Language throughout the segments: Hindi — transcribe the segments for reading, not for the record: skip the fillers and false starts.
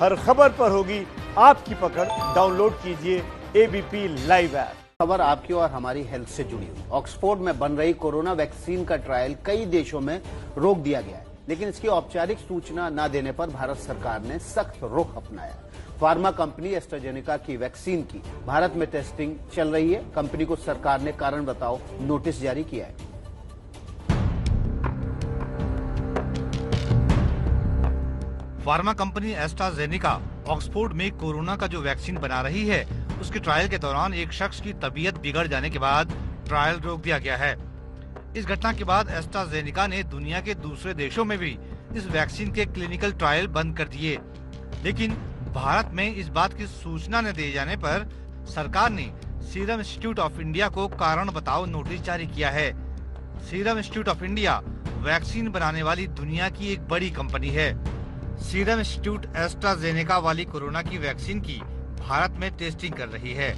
हर खबर पर होगी आपकी पकड़। डाउनलोड कीजिए एबीपी लाइव ऐप। खबर आपकी और हमारी हेल्थ से जुड़ी हुई। ऑक्सफोर्ड में बन रही कोरोना वैक्सीन का ट्रायल कई देशों में रोक दिया गया है, लेकिन इसकी औपचारिक सूचना न देने पर भारत सरकार ने सख्त रुख अपनाया। फार्मा कंपनी एस्ट्राजेनेका की वैक्सीन की भारत में टेस्टिंग चल रही है। कंपनी को सरकार ने कारण बताओ नोटिस जारी किया है। फार्मा कंपनी एस्ट्राजेनेका ऑक्सफोर्ड में कोरोना का जो वैक्सीन बना रही है, उसके ट्रायल के दौरान एक शख्स की तबीयत बिगड़ जाने के बाद ट्रायल रोक दिया गया है। इस घटना के बाद एस्ट्राजेनेका ने दुनिया के दूसरे देशों में भी इस वैक्सीन के क्लिनिकल ट्रायल बंद कर दिए, लेकिन भारत में इस बात की सूचना न दिए जाने पर सरकार ने सीरम इंस्टीट्यूट ऑफ इंडिया को कारण बताओ नोटिस जारी किया है। Serum institute of India vaccine बनाने वाली दुनिया की एक बड़ी कंपनी है। सीरम इंस्टीट्यूट एस्ट्राजेनेका वाली कोरोना की वैक्सीन की भारत में टेस्टिंग कर रही है।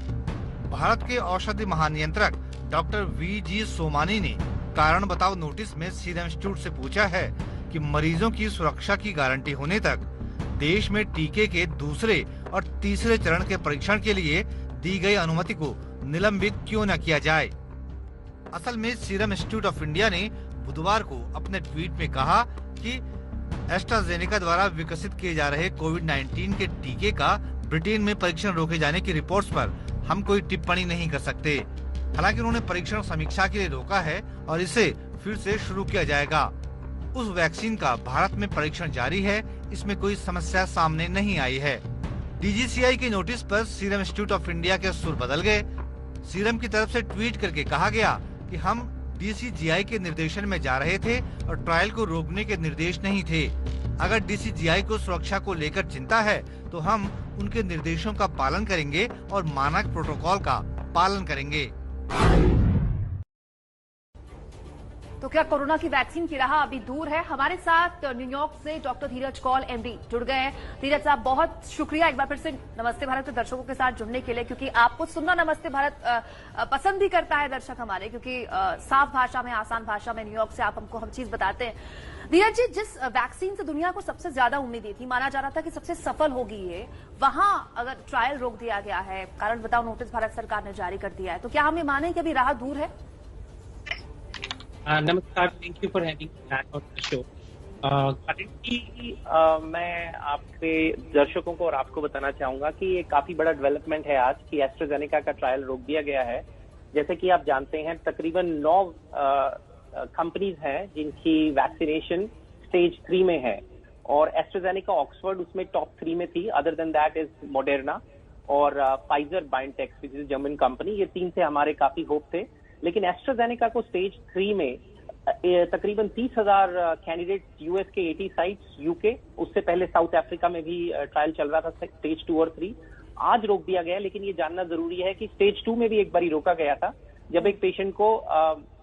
भारत के औषधि महानियंत्रक डॉक्टर वीजी सोमानी ने कारण बताओ नोटिस में सीरम इंस्टीट्यूट से पूछा है कि मरीजों की सुरक्षा की गारंटी होने तक देश में टीके के दूसरे और तीसरे चरण के परीक्षण के लिए दी गई अनुमति को निलंबित क्यों न किया जाए। असल में सीरम इंस्टीट्यूट ऑफ इंडिया ने बुधवार को अपने ट्वीट में कहा कि एस्ट्राजेनेका द्वारा विकसित किए जा रहे कोविड-19 के टीके का ब्रिटेन में परीक्षण रोके जाने की रिपोर्ट्स पर हम कोई टिप्पणी नहीं कर सकते। हालांकि उन्होंने परीक्षण समीक्षा के लिए रोका है और इसे फिर से शुरू किया जाएगा। उस वैक्सीन का भारत में परीक्षण जारी है, इसमें कोई समस्या सामने नहीं आई है। डीजीसीआई के नोटिस पर सीरम इंस्टीट्यूट ऑफ इंडिया के सुर बदल गए। सीरम की तरफ से ट्वीट करके कहा गया कि हम डीसीजीआई के निर्देशन में जा रहे थे और ट्रायल को रोकने के निर्देश नहीं थे। अगर डीसीजीआई को सुरक्षा को लेकर चिंता है तो हम उनके निर्देशों का पालन करेंगे और मानक प्रोटोकॉल का पालन करेंगे। तो क्या कोरोना की वैक्सीन की राह अभी दूर है? हमारे साथ न्यूयॉर्क से डॉक्टर धीरज कौल एमडी जुड़ गए हैं। धीरज साहब, बहुत शुक्रिया एक बार फिर से नमस्ते भारत के दर्शकों के साथ जुड़ने के लिए, क्योंकि आपको सुनना नमस्ते भारत पसंद भी करता है दर्शक हमारे, क्योंकि साफ भाषा में, आसान भाषा में न्यूयॉर्क से आप हमको हर चीज बताते हैं। धीरज जी, जिस वैक्सीन से दुनिया को सबसे ज्यादा उम्मीदें थी, माना जा रहा था कि सबसे सफल होगी ये, वहां अगर ट्रायल रोक दिया गया है, कारण बताओ नोटिस भारत सरकार ने जारी कर दिया है, तो क्या हम ये माने कि अभी राह दूर है? नमस्कार, thank you for having back on the show. मैं आपके दर्शकों को और आपको बताना चाहूंगा कि ये काफी बड़ा डेवलपमेंट है आज कि एस्ट्राजेनेका का ट्रायल रोक दिया गया है। जैसे कि आप जानते हैं, तकरीबन 9 कंपनीज हैं जिनकी वैक्सीनेशन स्टेज 3 में है और एस्ट्राजेनेका ऑक्सफोर्ड उसमें टॉप 3 में थी। Other than that is Moderna और Pfizer biotech which is German company. ये 3 से हमारे काफी होप थे, लेकिन एस्ट्राजेनेका को स्टेज 3 में तकरीबन 30,000 कैंडिडेट यूएस के 80 साइट्स, यूके, उससे पहले साउथ अफ्रीका में भी ट्रायल चल रहा था स्टेज 2 और 3, आज रोक दिया गया। लेकिन ये जानना जरूरी है कि स्टेज 2 में भी एक बार रोका गया था, जब एक पेशेंट को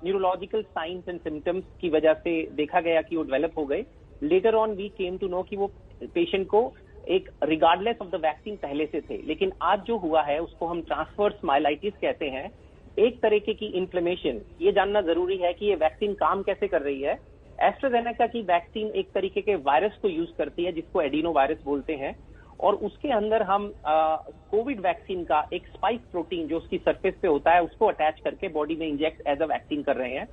न्यूरोलॉजिकल साइंस एंड सिम्टम्स की वजह से देखा गया कि वो डेवलप हो गए। Later on we came to know कि वो पेशेंट को एक रिगार्डलेस ऑफ द वैक्सीन पहले से थे। लेकिन आज जो हुआ है उसको हम ट्रांसवर्स माइलाइटिस कहते हैं, एक तरीके की इन्फ्लेमेशन। ये जानना जरूरी है कि ये वैक्सीन काम कैसे कर रही है। एस्ट्राजेनेका की वैक्सीन एक तरीके के वायरस को यूज करती है जिसको एडिनो वायरस बोलते हैं, और उसके अंदर हम कोविड वैक्सीन का एक स्पाइक प्रोटीन जो उसकी सरफेस पे होता है उसको अटैच करके बॉडी में इंजेक्ट एज अ वैक्सीन कर रहे हैं।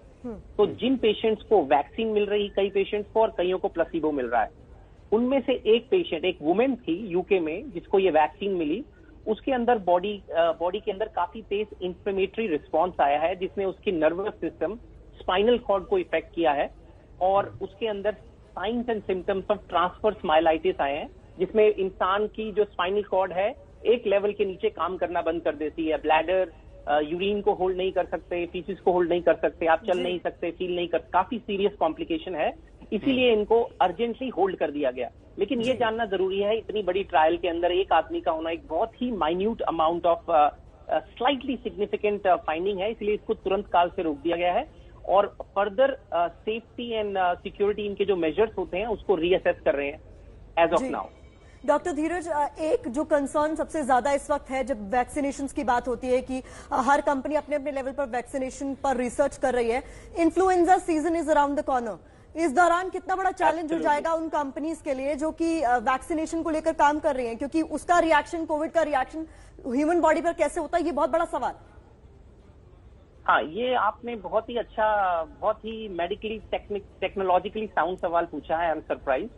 तो जिन पेशेंट्स को वैक्सीन मिल रही, कई पेशेंट्स को, और कईयों को प्लेसिबो मिल रहा है। उनमें से एक पेशेंट, एक वुमेन थी यूके में जिसको ये वैक्सीन मिली, उसके अंदर बॉडी के अंदर काफी तेज इंफ्लेमेटरी रिस्पॉन्स आया है जिसने उसकी नर्वस सिस्टम, स्पाइनल कॉर्ड को इफेक्ट किया है, और उसके अंदर science and symptoms of transverse myelitis आए हैं, जिसमें इंसान की जो स्पाइनल कॉर्ड है एक लेवल के नीचे काम करना बंद कर देती है। ब्लैडर, यूरिन को होल्ड नहीं कर सकते, फीसिस को होल्ड नहीं कर सकते, आप चल नहीं सकते, फील नहीं कर, काफी सीरियस कॉम्प्लिकेशन है। इसीलिए इनको अर्जेंटली होल्ड कर दिया गया। लेकिन ये जानना जरूरी है, इतनी बड़ी ट्रायल के अंदर एक आदमी का होना एक बहुत ही minute amount of slightly significant finding है, इसलिए इसको तुरंत काल से रोक दिया गया है और फर्दर सेफ्टी एंड सिक्योरिटी इनके जो मेजर्स होते हैं उसको रीअसेस कर रहे हैं एज ऑफ नाउ। डॉक्टर धीरज, एक जो कंसर्न सबसे ज्यादा इस वक्त है जब वैक्सीनेशन की बात होती है कि हर कंपनी अपने अपने लेवल पर वैक्सीनेशन पर रिसर्च कर रही है। Influenza season is around the corner. इस दौरान कितना बड़ा चैलेंज हो जाएगा उन कंपनीज के लिए जो कि वैक्सीनेशन को लेकर काम कर रही हैं, क्योंकि उसका रिएक्शन, कोविड का रिएक्शन ह्यूमन बॉडी पर कैसे होता है, ये बहुत बड़ा सवाल। हाँ, ये आपने बहुत ही अच्छा, बहुत ही मेडिकली टेक्नोलॉजिकली साउंड सवाल पूछा है। आई एम सरप्राइज,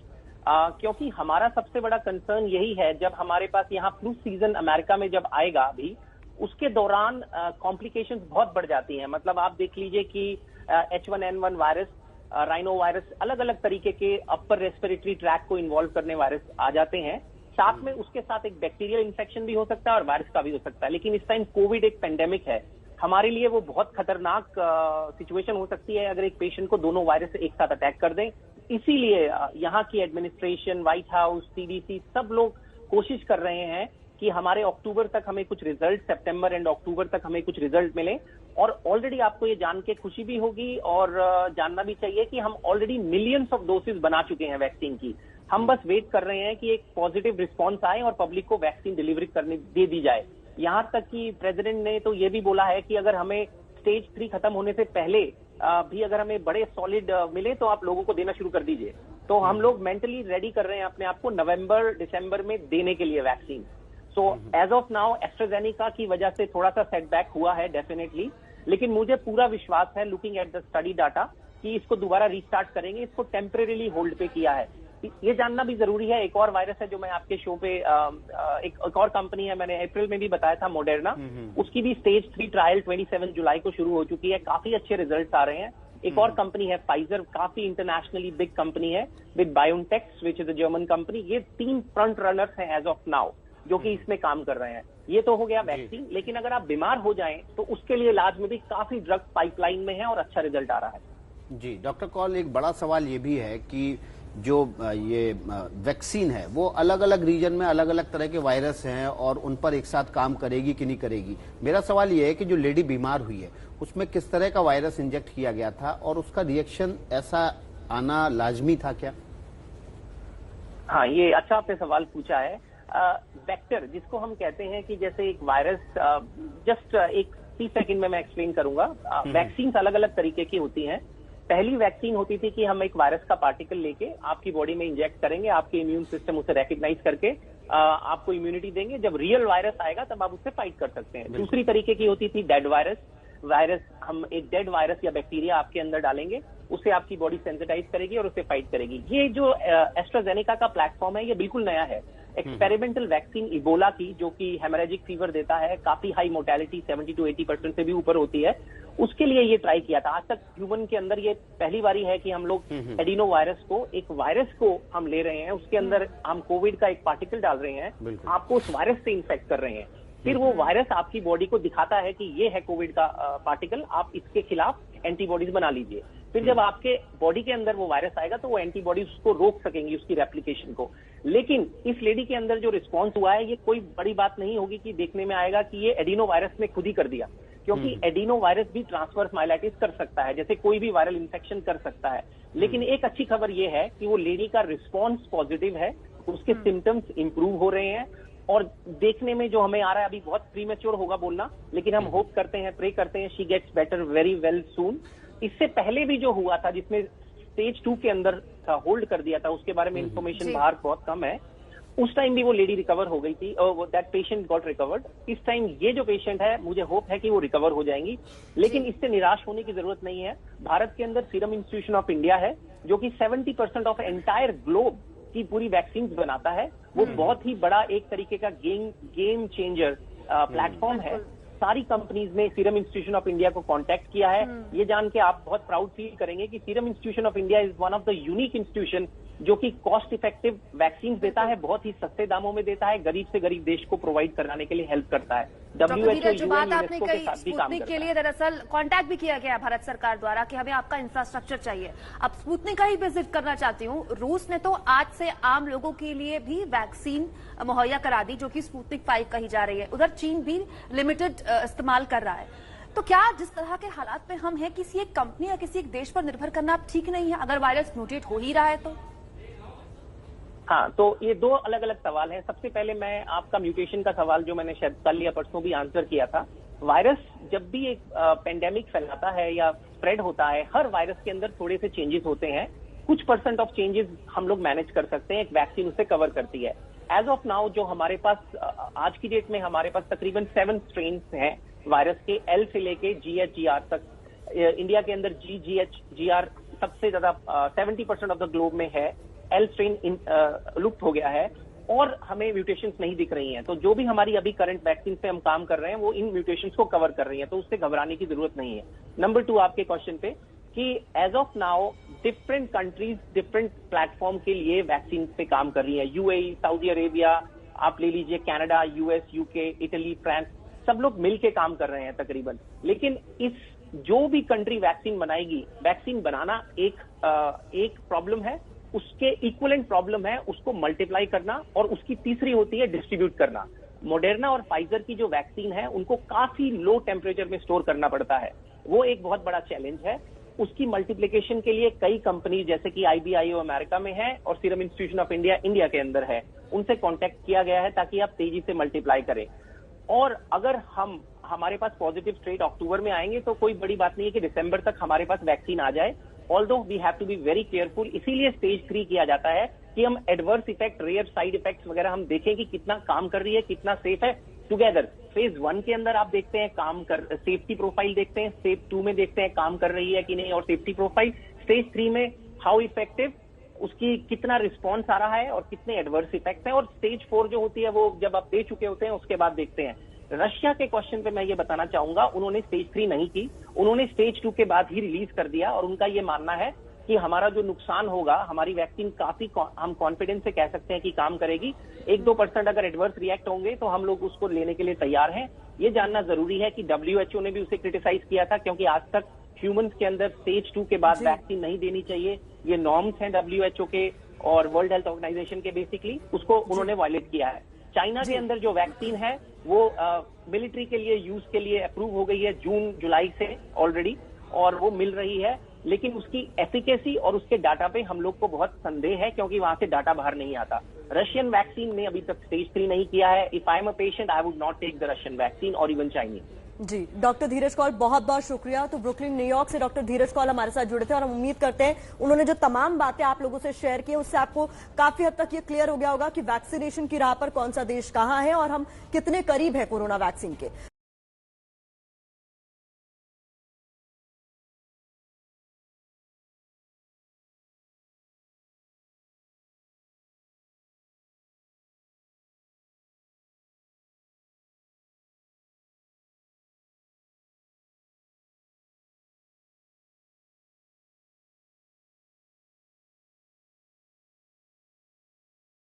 क्योंकि हमारा सबसे बड़ा कंसर्न यही है, जब हमारे पास यहाँ फ्लू सीजन अमेरिका में जब आएगा अभी, उसके दौरान कॉम्प्लिकेशंस बहुत बढ़ जाती हैं। मतलब आप देख लीजिए कि H1N1 वायरस, राइनो वायरस, अलग अलग तरीके के अपर रेस्पिरेटरी ट्रैक को इन्वॉल्व करने वायरस आ जाते हैं। साथ में उसके साथ एक बैक्टीरियल इन्फेक्शन भी हो सकता है और वायरस का भी हो सकता है। लेकिन इस टाइम कोविड एक पेंडेमिक है, हमारे लिए वो बहुत खतरनाक सिचुएशन हो सकती है अगर एक पेशेंट को दोनों वायरस एक साथ अटैक कर दें। इसीलिए यहाँ की एडमिनिस्ट्रेशन, व्हाइट हाउस, CDC, सब लोग कोशिश कर रहे हैं कि हमारे अक्टूबर तक हमें कुछ रिजल्ट, सितंबर एंड अक्टूबर तक हमें कुछ रिजल्ट मिले। और ऑलरेडी आपको ये जान के खुशी भी होगी और जानना भी चाहिए कि हम ऑलरेडी मिलियंस ऑफ डोसेज बना चुके हैं वैक्सीन की। हम बस वेट कर रहे हैं कि एक पॉजिटिव रिस्पॉन्स आए और पब्लिक को वैक्सीन डिलीवरी करने दे दी जाए। यहां तक कि प्रेसिडेंट ने तो ये भी बोला है कि अगर हमें स्टेज 3 खत्म होने से पहले भी अगर हमें बड़े सॉलिड मिले तो आप लोगों को देना शुरू कर दीजिए। तो हम लोग मेंटली रेडी कर रहे हैं अपने आप को नवंबर दिसंबर में देने के लिए vaccine. So as of now AstraZeneca की वजह से थोड़ा सा सेटबैक हुआ है डेफिनेटली, लेकिन मुझे पूरा विश्वास है looking at the study data कि इसको दोबारा रीस्टार्ट करेंगे। इसको टेम्परेरीली होल्ड पे किया है। ये जानना भी जरूरी है, एक और वायरस है जो मैं आपके शो पे एक और कंपनी है, मैंने अप्रैल में भी बताया था, मोडेर्ना, उसकी भी स्टेज 3 ट्रायल 27 जुलाई को शुरू हो चुकी है। काफी अच्छे रिजल्ट्स आ रहे हैं। एक और कंपनी है फाइजर, काफी इंटरनेशनली बिग कंपनी है, with BioNTech which is a German company. ये 3 फ्रंट रनर्स हैं एज ऑफ नाउ जो कि इसमें काम कर रहे हैं। ये तो हो गया वैक्सीन, लेकिन अगर आप बीमार हो जाएं तो उसके लिए इलाज में भी काफी ड्रग पाइपलाइन में है और अच्छा रिजल्ट आ रहा है। जी डॉक्टर कौल, एक बड़ा सवाल ये भी है कि जो ये वैक्सीन है वो अलग अलग रीजन में अलग अलग तरह के वायरस हैं और उन पर एक साथ काम करेगी कि नहीं करेगी। मेरा सवाल ये है कि जो लेडी बीमार हुई है उसमें किस तरह का वायरस इंजेक्ट किया गया था और उसका रिएक्शन ऐसा आना लाजमी था क्या? हाँ, ये अच्छा आपने सवाल पूछा है। वेक्टर जिसको हम कहते हैं कि जैसे एक वायरस, जस्ट एक 30 सेकंड में मैं एक्सप्लेन करूंगा। वैक्सीन अलग अलग तरीके की होती हैं। पहली वैक्सीन होती थी कि हम एक वायरस का पार्टिकल लेके आपकी बॉडी में इंजेक्ट करेंगे, आपके इम्यून सिस्टम उसे रिकॉग्नाइज करके आपको इम्यूनिटी देंगे। जब रियल वायरस आएगा तब आप उससे फाइट कर सकते हैं। दूसरी तरीके की होती थी डेड वायरस, हम एक डेड वायरस या बैक्टीरिया आपके अंदर डालेंगे, उससे आपकी बॉडी सेंसिटाइज करेगी और उससे फाइट करेगी। ये जो एस्ट्राजेनेका का प्लेटफॉर्म है ये बिल्कुल नया है। एक्सपेरिमेंटल वैक्सीन इबोला की, जो कि हेमरेजिक फीवर देता है, काफी हाई मोर्टेलिटी 70 to 80% से भी ऊपर होती है, उसके लिए ये ट्राई किया था। आज तक ह्यूमन के अंदर ये पहली बारी है कि हम लोग एडिनो वायरस को, एक वायरस को हम ले रहे हैं, उसके अंदर हम कोविड का एक पार्टिकल डाल रहे हैं, आपको उस वायरस से इन्फेक्ट कर रहे हैं। फिर वो वायरस आपकी बॉडी को दिखाता है कि ये है कोविड का पार्टिकल, आप इसके खिलाफ एंटीबॉडीज बना लीजिए। फिर जब आपके बॉडी के अंदर वो वायरस आएगा तो वो एंटीबॉडीज उसको रोक सकेंगी, उसकी रेप्लिकेशन को। लेकिन इस लेडी के अंदर जो रिस्पॉन्स हुआ है ये कोई बड़ी बात नहीं होगी कि देखने में आएगा कि ये एडिनो वायरस ने खुद ही कर दिया, क्योंकि एडिनो वायरस भी ट्रांसवर्स माइलाइटिस कर सकता है, जैसे कोई भी वायरल इन्फेक्शन कर सकता है। लेकिन एक अच्छी खबर ये है कि वो लेडी का रिस्पॉन्स पॉजिटिव है, उसके सिम्टम्स इंप्रूव हो रहे हैं और देखने में जो हमें आ रहा है, अभी बहुत प्रीमेच्योर होगा बोलना, लेकिन हम होप करते हैं, प्रे करते हैं she gets better very well soon. इससे पहले भी जो हुआ था जिसमें स्टेज 2 के अंदर था, होल्ड कर दिया था, उसके बारे में इंफॉर्मेशन बाहर बहुत कम है। उस टाइम भी वो लेडी रिकवर हो गई थी और दैट पेशेंट गॉट रिकवर्ड। इस टाइम ये जो पेशेंट है, मुझे होप है कि वो रिकवर हो जाएंगी, लेकिन इससे निराश होने की जरूरत नहीं है। भारत के अंदर सीरम इंस्टीट्यूशन ऑफ इंडिया है जो कि 70% ऑफ एंटायर ग्लोब की पूरी वैक्सीन बनाता है। वो बहुत ही बड़ा एक तरीके का गेम चेंजर प्लेटफॉर्म है। सारी कंपनीज ने सीरम इंस्टीट्यूशन ऑफ इंडिया को कांटेक्ट किया है। ये जान के आप बहुत प्राउड फील करेंगे कि serum institution of India is one of the unique institution जो कि कॉस्ट इफेक्टिव वैक्सीन देता है, बहुत ही सस्ते दामों में देता है, गरीब से गरीब देश को प्रोवाइड कराने के लिए हेल्प करता है। WHO, जो बात आपने के कही, साथ भी काम स्पुतनिक करता के लिए है। दरअसल कांटेक्ट भी किया गया भारत सरकार द्वारा कि हमें आपका इंफ्रास्ट्रक्चर चाहिए। अब स्पुतनिक का ही विजिट करना चाहती हूँ। रूस ने तो आज से आम लोगों के लिए भी वैक्सीन मुहैया करा दी जो कि स्पुतनिक 5 कही जा रही है। उधर चीन भी लिमिटेड इस्तेमाल कर रहा है। तो क्या जिस तरह के हालात में हम हैं, किसी एक कंपनी या किसी एक देश पर निर्भर करना ठीक नहीं है अगर वायरस म्यूटेट हो ही रहा है तो? हाँ, तो ये दो अलग अलग सवाल हैं। सबसे पहले मैं आपका म्यूटेशन का सवाल जो मैंने शायद कल या परसों भी आंसर किया था। वायरस जब भी एक पेंडेमिक फैलाता है या स्प्रेड होता है, हर वायरस के अंदर थोड़े से चेंजेस होते हैं। कुछ % ऑफ चेंजेस हम लोग मैनेज कर सकते हैं, एक वैक्सीन उसे कवर करती है। एज ऑफ नाउ जो हमारे पास आज की डेट में हमारे पास तकरीबन 7 स्ट्रेन हैं वायरस के, L से लेके GH GR तक। इंडिया के अंदर GH GR सबसे ज्यादा 70% ऑफ द ग्लोब में है। L स्ट्रेन लुप्त हो गया है और हमें म्यूटेशंस नहीं दिख रही हैं। तो जो भी हमारी अभी करंट वैक्सीन पे हम काम कर रहे हैं वो इन म्यूटेशंस को कवर कर रही है, तो उससे घबराने की जरूरत नहीं है। नंबर 2 आपके क्वेश्चन पे कि as of now different countries different platform के लिए वैक्सीन पे काम कर रही है। UAE, सऊदी अरेबिया, आप ले लीजिए Canada, US, UK, Italy, France, सब लोग मिलके काम कर रहे हैं तकरीबन। लेकिन इस जो भी कंट्री वैक्सीन बनाएगी, वैक्सीन बनाना एक प्रॉब्लम है, उसके इक्वलेंट प्रॉब्लम है उसको मल्टीप्लाई करना, और उसकी तीसरी होती है डिस्ट्रीब्यूट करना। मॉडर्ना और फाइजर की जो वैक्सीन है उनको काफी लो टेम्परेचर में स्टोर करना पड़ता है, वो एक बहुत बड़ा चैलेंज है। उसकी मल्टीप्लिकेशन के लिए कई कंपनी जैसे कि IBIO अमेरिका में है और serum institution of India India के अंदर है, उनसे कांटेक्ट किया गया है ताकि आप तेजी से मल्टीप्लाई करें। और अगर हमारे पास पॉजिटिव स्ट्रेट अक्टूबर में आएंगे तो कोई बड़ी बात नहीं है कि दिसंबर तक हमारे पास वैक्सीन आ जाए। Although we have to be very careful, इसीलिए स्टेज 3 किया जाता है कि हम adverse effect, rare side effects वगैरह हम देखें कि कितना काम कर रही है, कितना सेफ है टुगेदर। फेज 1 के अंदर आप देखते हैं सेफ्टी प्रोफाइल देखते हैं, फेज 2 में देखते हैं काम कर रही है कि नहीं और सेफ्टी प्रोफाइल, स्टेज 3 में हाउ इफेक्टिव, उसकी कितना रिस्पॉन्स आ रहा है और कितने एडवर्स इफेक्ट हैं, और स्टेज 4 जो होती है वो जब आप दे चुके होते हैं उसके बाद देखते हैं। रशिया के क्वेश्चन पे मैं ये बताना चाहूंगा, उन्होंने स्टेज 3 नहीं की, उन्होंने स्टेज 2 के बाद ही रिलीज कर दिया, और उनका ये मानना है कि हमारा जो नुकसान होगा, हमारी वैक्सीन काफी हम कॉन्फिडेंस से कह सकते हैं कि काम करेगी। 1-2% अगर एडवर्स रिएक्ट होंगे तो हम लोग उसको लेने के लिए तैयार हैं। ये जानना जरूरी है कि WHO ने भी उसे क्रिटिसाइज किया था, क्योंकि आज तक ह्यूमंस के अंदर स्टेज 2 के बाद वैक्सीन नहीं देनी चाहिए, ये नॉर्म्स हैं WHO के और वर्ल्ड हेल्थ ऑर्गेनाइजेशन के, बेसिकली उसको उन्होंने वायलेट किया है। चाइना के अंदर जो वैक्सीन है वो मिलिट्री के लिए यूज के लिए अप्रूव हो गई है जून जुलाई से ऑलरेडी, और वो मिल रही है, लेकिन उसकी एफिकेसी और उसके डाटा पे हम लोग को बहुत संदेह है, क्योंकि वहां से डाटा बाहर नहीं आता। रशियन वैक्सीन ने अभी तक स्टेज 3 नहीं किया है। If I am a patient I would not take the Russian vaccine और इवन चाइनीज। जी, डॉक्टर धीरज कौल, बहुत बहुत शुक्रिया। तो ब्रुकलिन न्यूयॉर्क से डॉक्टर धीरज कौल हमारे साथ जुड़े थे, और हम उम्मीद करते हैं उन्होंने जो तमाम बातें आप लोगों से शेयर की उससे आपको काफी हद तक ये क्लियर हो गया होगा कि वैक्सीनेशन की राह पर कौन सा देश कहां है और हम कितने करीब है कोरोना वैक्सीन के।